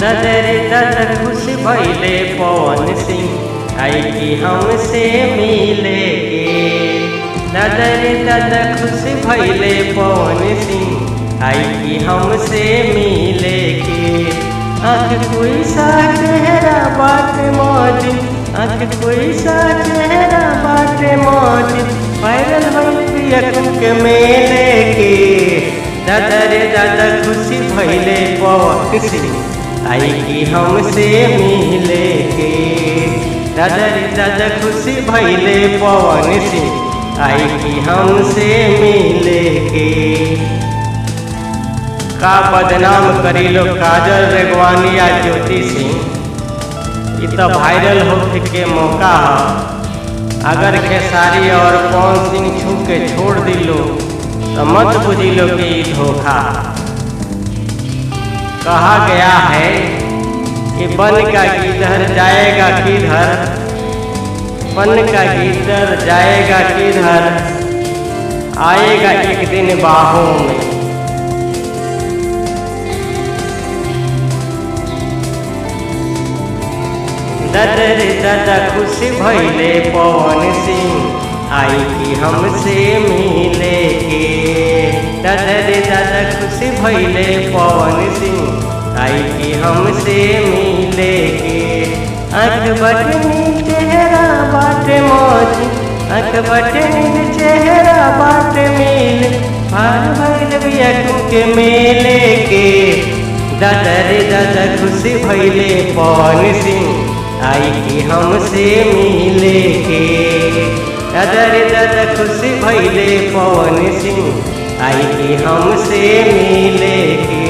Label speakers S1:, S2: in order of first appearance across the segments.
S1: दादा रे दादा खुश भइले पवन सिंह आई कि हमसे मिले के। दादा रे दादा खुश भइले पवन सिंह आई कि हमसे मिले के। आँख कोई सा चेहरा बाट मौज, आँख कोई सा चेहरा बाट मौज, वायरल भइल के मेले के। दादा रे दादा खुशी भइले पवन सिंह आई कि हमसे मिले के। दादा रे दादा खुशी भइले पवन सिंह आई कि हमसे मिले के। का बदनाम करी लो काजल रेगवानी या ज्योति सिंह, ये तो वायरल होने के मौका है। अगर खेसारी और पवन सिंह छू के छोड़ दिलो तो मत बुझी लो कि धोखा। कहा गया है कि बन का किधर जाएगा किधर, बन का किधर जाएगा किधर, आएगा एक दिन बाहों में। दादा रे दादा खुशी भइले पवन सिंह आई कि हमसे मिले के। दादा रे दादा खुशी भइले पवन सिंह आई कि हमसे मिले के। आँख बटनी चेहरा बाट मौज, आँख बटनी चेहरा बाट मिल, भार भइल बिया के मेले के। दादा रे दादा खुशी भइले पवन सिंह आई कि हमसे मिले के। दादा रे दादा खुशी भइले पवन सिंह आई कि हमसे मिले के।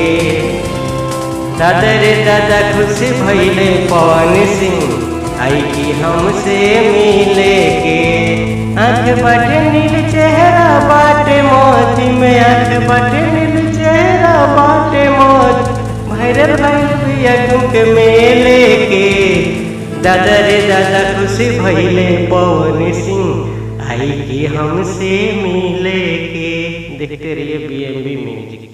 S1: दादा रे दादा खुशी भइले पवन सिंह आई कि हमसे मिले के। आँख बट नील चेहरा बाट मौज में, आँख बट नील चेहरा बाट मौज, वायरल भइल के मेले के। दादा रे दादा खुशी भइले पवन सिंह आई कि हमसे मिले के। देखते रहिए BMB म्यूजिक।